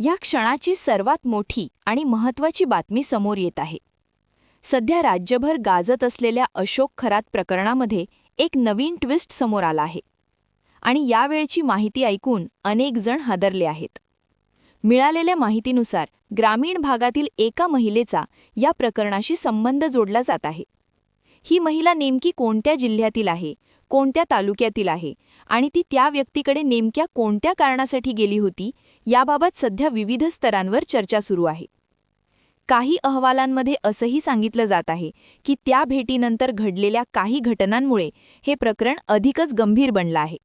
या क्षणाची सर्वात मोठी आणि महत्त्वाची बातमी समोर येत आहे. सध्या राज्यभर गाजत असलेल्या अशोक खरात प्रकरणामध्ये एक नवीन ट्विस्ट समोर आला आहे आणि यावेळची माहिती ऐकून अनेक जण हादरले आहेत. मिळालेल्या माहितीनुसार ग्रामीण भागातील एका महिलेचा या प्रकरणाशी संबंध जोडला जात आहे. ही महिला नेमकी कोणत्या जिल्ह्यातील आहे, कोणत्या तालुक्यातील आहे आणि ती त्या व्यक्तीकडे नेमक्या कोणत्या कारणासाठी गेली होती याबाबत सध्या विविध स्तरांवर चर्चा सुरू आहे. काही अहवालांमध्ये असंही सांगितलं जात आहे की त्या भेटीनंतर घडलेल्या काही घटनांमुळे हे प्रकरण अधिकच गंभीर बनलं आहे.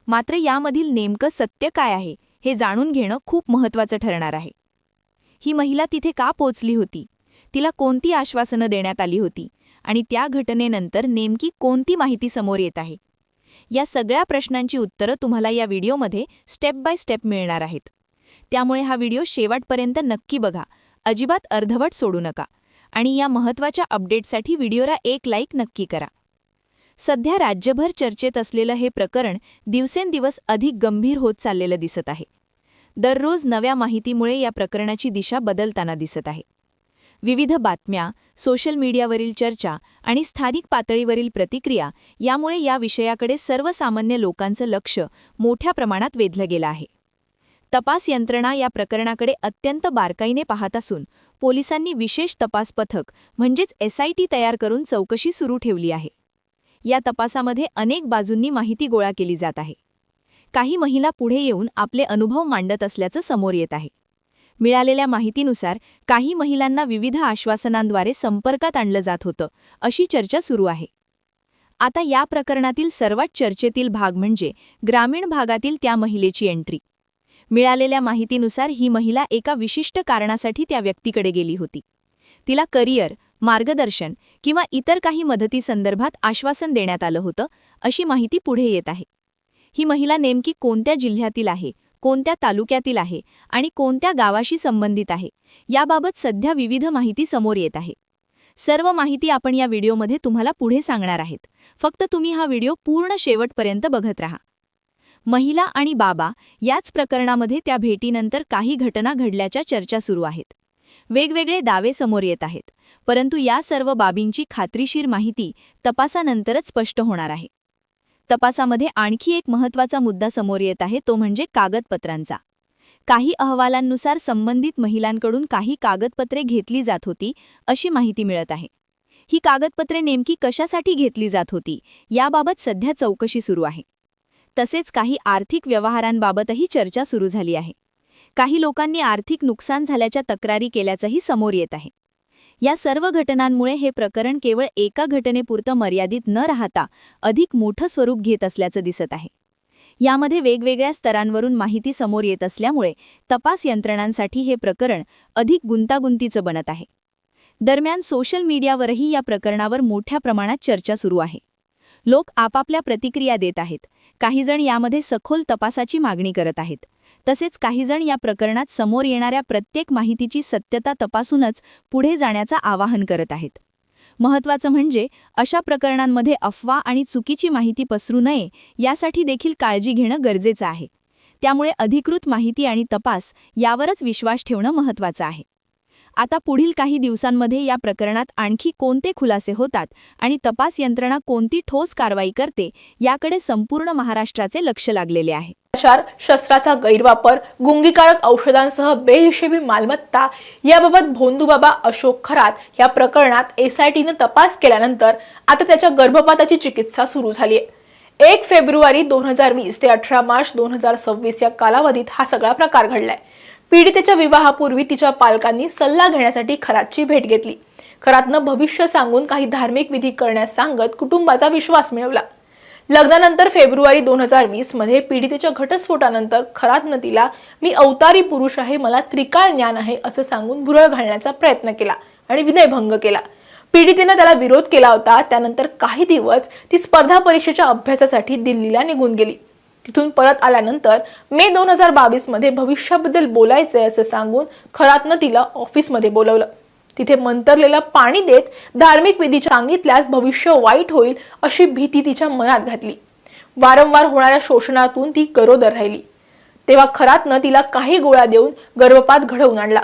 मात्र यामधील नेमकं सत्य काय आहे हे जाणून घेणं खूप महत्त्वाचं ठरणार आहे. ही महिला तिथे का पोचली होती, तिला कोणती आश्वासनं देण्यात आली होती आणि त्या घटनेनंतर नेमकी कोणती माहिती समोर येत आहे, या सगळ्या प्रश्नांची उत्तरं तुम्हाला या व्हिडिओमध्ये स्टेप बाय स्टेप मिळणार आहेत. त्यामुळे हा व्हिडिओ शेवटपर्यंत नक्की बघा, अजिबात अर्धवट सोडू नका आणि या महत्त्वाच्या अपडेटसाठी व्हिडिओला एक लाईक नक्की करा. सध्या राज्यभर चर्चेत असलेलं हे प्रकरण दिवसेंदिवस अधिक गंभीर होत चाललेलं दिसत आहे. दररोज नव्या माहितीमुळे या प्रकरणाची दिशा बदलताना दिसत आहे. विविध बातम्या, सोशल मीडियावरील चर्चा आणि स्थानिक पातळीवरील प्रतिक्रिया यामुळे या विषयाकडे सर्वसामान्य लोकांचं लक्ष मोठ्या प्रमाणात वेधलं गेलं आहे. तपास यंत्रणा या प्रकरणाकडे अत्यंत बारकाईने पाहत असून पोलिसांनी विशेष तपास पथक म्हणजेच SIT तयार करून चौकशी सुरू ठेवली आहे. या तपासामध्ये अनेक बाजूंनी माहिती गोळा केली जात आहे. काही महिला पुढे येऊन आपले अनुभव मांडत असल्याचं समोर येत आहे. मिळालेल्या माहितीनुसार काही महिलांना विविध आश्वासनांद्वारे संपर्कात आणलं जात होतं, अशी चर्चा सुरू आहे. आता या प्रकरणातील सर्वात चर्चेतील भाग म्हणजे ग्रामीण भागातील त्या महिलेची एंट्री. मिळालेल्या माहितीनुसार ही महिला एका विशिष्ट कारणासाठी त्या व्यक्तीकडे गेली होती. तिला करिअर, मार्गदर्शन किंवा इतर काही मदतीसंदर्भात आश्वासन देण्यात आलं होतं, अशी माहिती पुढे येत आहे. ही महिला नेमकी कोणत्या जिल्ह्यातील आहे, कोणत्या तालुक्यातील आहे आणि कोणत्या गावाशी संबंधित आहे याबाबत सध्या विविध माहिती समोर येत आहे. सर्व माहिती आपण या व्हिडिओमध्ये तुम्हाला पुढे सांगणार आहेत. फक्त तुम्ही हा व्हिडिओ पूर्ण शेवटपर्यंत बघत राहा. महिला आणि बाबा याच प्रकरणामध्ये त्या भेटीनंतर काही घटना घडल्याच्या चर्चा सुरू आहेत. वेगवेगळे दावे समोर येत आहेत, परंतु या सर्व बाबींची खात्रीशीर माहिती तपासानंतरच स्पष्ट होणार आहे. तपासामध्ये आणखी एक महत्त्वाचा मुद्दा समोर येत आहे, तो म्हणजे कागदपत्रांचा. काही अहवालांनुसार संबंधित महिलांकडून काही कागदपत्रे घेतली जात होती, अशी माहिती मिळत आहे. ही कागदपत्रे नेमकी कशासाठी घेतली जात होती याबाबत सध्या चौकशी सुरू आहे. तसेच काही आर्थिक व्यवहारांबाबतही चर्चा सुरू झाली आहे. काही लोकांनी आर्थिक नुकसान झाल्याच्या तक्रारी केल्याचंही समोर येत आहे. या सर्व घटनांमुळे हे प्रकरण केवळ एका घटनेपुरतं मर्यादित न राहता अधिक मोठं स्वरूप घेत असल्याचं दिसत आहे. यामध्ये वेगवेगळ्या स्तरांवरून माहिती समोर येत असल्यामुळे तपास यंत्रणांसाठी हे प्रकरण अधिक गुंतागुंतीचं बनत आहे. दरम्यान सोशल मीडियावरही या प्रकरणावर मोठ्या प्रमाणात चर्चा सुरू आहे. लोक आपापल्या प्रतिक्रिया देत आहेत. काही जण यामध्ये सखोल तपासाची मागणी करत आहेत. तसेच काही जण या प्रकरणात समोर येणाऱ्या प्रत्येक माहितीची सत्यता तपासूनच पुढे जाण्याचं आवाहन करत आहेत. महत्त्वाचं म्हणजे अशा प्रकरणांमध्ये अफवा आणि चुकीची माहिती पसरू नये यासाठी देखील काळजी घेणं गरजेचं आहे. त्यामुळे अधिकृत माहिती आणि तपास यावरच विश्वास ठेवणं महत्त्वाचं आहे. आता पुढील काही दिवसांमध्ये या प्रकरणात आणखी कोणते खुलासे होतात आणि तपास यंत्रणा कोणती ठोस कारवाई करते याकडे संपूर्ण महाराष्ट्राचे लक्ष लागलेले आहे. शस्त्राचा गैरवापर, गुंगीकारक औषधांसह बेहिशेबी मालमत्ता याबाबत भोंदूबाबा अशोक खरात या प्रकरणात SITने तपास केल्यानंतर आता त्याच्या गर्भपाताची चिकित्सा सुरू झाली आहे. 1 फेब्रुवारी 2020 ते 18 मार्च 2026 या कालावधीत हा सगळा प्रकार घडलाय. पीडितेच्या विवाहापूर्वी तिच्या पालकांनी सल्ला घेण्यासाठी खरातची भेट घेतली. खरातनं भविष्य सांगून काही धार्मिक विधी करण्यास सांगत कुटुंबाचा विश्वास मिळवला. लग्नानंतर फेब्रुवारी 2020 मध्ये पीडितेच्या घटस्फोटानंतर खरातनं तिला "मी अवतारी पुरुष आहे, मला त्रिकाळ ज्ञान आहे" असं सांगून भुरळ घालण्याचा प्रयत्न केला आणि विनयभंग केला. पीडितेनं त्याला विरोध केला होता. त्यानंतर काही दिवस ती स्पर्धा परीक्षेच्या अभ्यासासाठी दिल्लीला निघून गेली. तिथून परत आल्यानंतर मे 2022 मध्ये भविष्याबद्दल बोलायचंय असं सांगून खरातनं तिला ऑफिसमध्ये बोलवलं. तिथे मंतरलेलं पाणी देत धार्मिक विधी सांगितल्यास भविष्य वाईट होईल अशी भीती तिच्या मनात घातली. वारंवार होणाऱ्या शोषणातून ती गरोदर राहिली. तेव्हा खरातनं तिला काही गोळ्या देऊन गर्भपात घडवून आणला.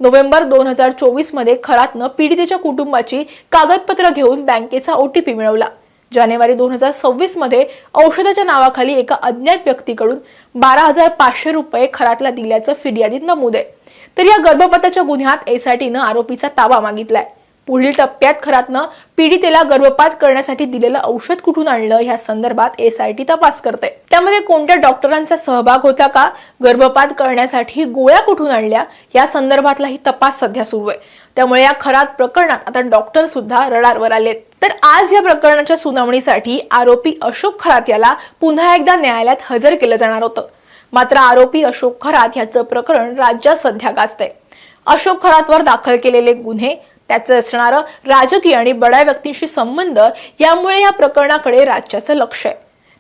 नोव्हेंबर 2024 मध्ये खरातनं पीडितेच्या कुटुंबाची कागदपत्र घेऊन बँकेचा OTP मिळवला. जानेवारी 2026 मध्ये औषधाच्या नावाखाली एका अज्ञात व्यक्तीकडून 12,500 रुपये खरातला दिल्याचं फिर्यादीत नमूद आहे. तर या गर्भपाताच्या गुन्ह्यात SITनं आरोपीचा ताबा मागितलाय. पुढील टप्प्यात खरातनं पीडितेला गर्भपात करण्यासाठी दिलेलं औषध कुठून आणलं या संदर्भात SIT तपास करते. त्यामध्ये कोणत्या डॉक्टरांचा सहभाग होता का, गर्भपात करण्यासाठी गोळ्या कुठून आणल्या या संदर्भातलाही तपास सध्या सुरू आहे. त्यामुळे या खरात प्रकरणात आता डॉक्टर सुद्धा रडारवर आलेत. तर आज या प्रकरणाच्या सुनावणीसाठी आरोपी अशोक खरात याला पुन्हा एकदा न्यायालयात हजर केलं जाणार होतं. मात्र आरोपी अशोक खरात याचं प्रकरण राज्यात सध्या गाजतंय. अशोक खरातवर दाखल केलेले गुन्हे, त्याचं असणारं राजकीय आणि बड्या व्यक्तींशी संबंध यामुळे या प्रकरणाकडे राज्याचं लक्ष आहे.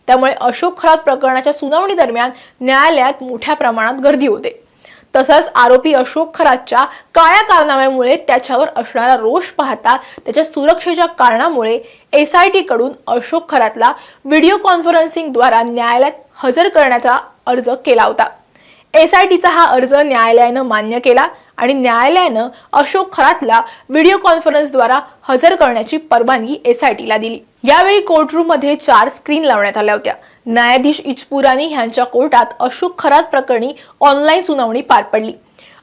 त्यामुळे अशोक खरात प्रकरणाच्या सुनावणी दरम्यान न्यायालयात मोठ्या प्रमाणात गर्दी होते. तसंच आरोपी अशोक खरातच्या काळ्या कारनाम्यामुळे त्याच्यावर असणारा रोष पाहता त्याच्या सुरक्षेच्या कारणामुळे SIT कडून अशोक खरातला व्हिडिओ कॉन्फरन्सिंगद्वारा न्यायालयात हजर करण्याचा अर्ज केला होता. SITचा हा अर्ज न्यायालयानं मान्य केला आणि न्यायालयानं अशोक खरातला व्हिडिओ कॉन्फरन्सद्वारा हजर करण्याची परवानगी SITला दिली. यावेळी कोर्टरूम मध्ये 4 स्क्रीन लावण्यात आल्या होत्या. न्यायाधीश इचपुरानी यांच्या कोर्टात अशोक खरात प्रकरणी ऑनलाईन सुनावणी पार पडली.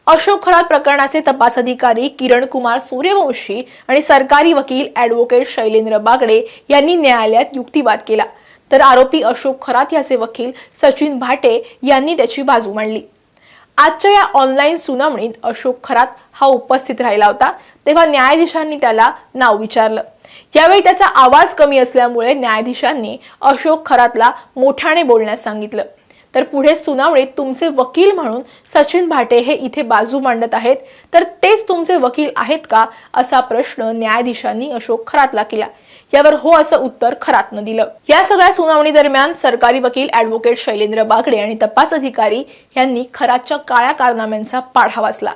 अशोक खरात प्रकरणाचे तपास अधिकारी किरण कुमार सूर्यवंशी आणि सरकारी वकील ॲडव्होकेट शैलेंद्र बागडे यांनी न्यायालयात युक्तिवाद केला. तर आरोपी अशोक खरात याचे वकील सचिन भाटे यांनी त्याची बाजू मांडली. आजच्या या ऑनलाईन सुनावणीत अशोक खरात हा उपस्थित राहिला होता. तेव्हा न्यायाधीशांनी त्याला नाव विचारलं. यावेळी त्याचा आवाज कमी असल्यामुळे न्यायाधीशांनी अशोक खरातला मोठ्याने बोलण्यास सांगितलं. तर पुढे सुनावणीत तुमचे वकील म्हणून सचिन भाटे हे इथे बाजू मांडत आहेत, तर तेच तुमचे वकील आहेत का असा प्रश्न न्यायाधीशांनी अशोक खरातला केला. यावर हो असं उत्तर खरातनं दिलं. या सगळ्या सुनावणी दरम्यान सरकारी वकील ॲडव्होकेट शैलेंद्र बागडे आणि तपास अधिकारी यांनी खरातच्या काळ्या कारनाम्यांचा पाढा वाचला.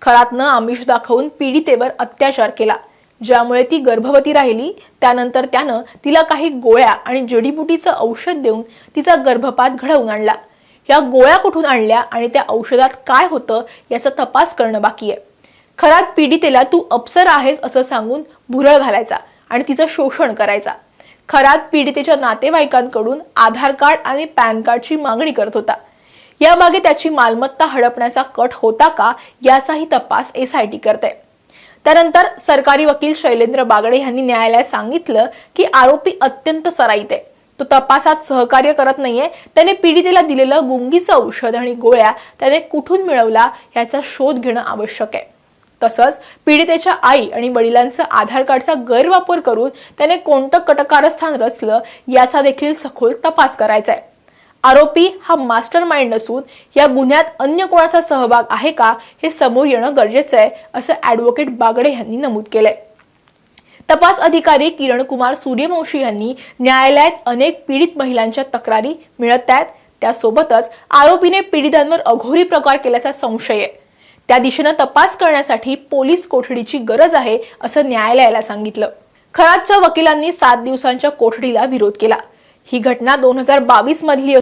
खरातनं आमिष दाखवून पीडितेवर अत्याचार केला, ज्यामुळे ती गर्भवती राहिली. त्यानंतर त्यानं तिला काही गोळ्या आणि जडीबुटीचं औषध देऊन तिचा गर्भपात घडवून आणला. या गोळ्या कुठून आणल्या आणि त्या औषधात काय होतं याचा तपास करणं बाकी आहे. खरात पीडितेला तू अप्सरा आहेस असं सांगून भुरळ घालायचा आणि तिचं शोषण करायचा. खरात पीडितेच्या नातेवाईकांकडून आधार कार्ड आणि पॅन कार्डची मागणी करत होता. यामागे त्याची मालमत्ता हडपण्याचा कट होता का याचाही तपास SIT करते. त्यानंतर सरकारी वकील शैलेंद्र बागडे यांनी न्यायालयात सांगितलं की आरोपी अत्यंत सराईत आहे. तो तपासात सहकार्य करत नाहीये. त्याने पीडितेला दिलेलं गुंगीचं औषध आणि गोळ्या त्याने कुठून मिळवला याचा शोध घेणं आवश्यक आहे. तसंच पीडितेच्या आई आणि वडिलांचं आधार कार्डचा गैरवापर करून त्याने कोणतं कटकारस्थान रचलं याचा देखील सखोल तपास करायचा आहे. आरोपी हा मास्टर माइंड नसून या गुन्ह्यात अन्य कोणाचा सहभाग आहे का हे समोर येणं गरजेचं आहे असं ॲडव्होकेट बागडे यांनी नमूद केलंय. तपास अधिकारी किरण कुमार सूर्यवंशी यांनी न्यायालयात अनेक पीडित महिलांच्या तक्रारी मिळत आहेत. त्यासोबतच आरोपीने पीडितांवर अघोरी प्रकार केल्याचा संशय आहे. त्या दिशेनं तपास करण्यासाठी पोलीस कोठडीची गरज आहे असं न्यायालयाला सांगितलं. खरातच्या वकिलांनी 7 दिवसांच्या कोठडीला विरोध केला. ही घटना 2022 मधली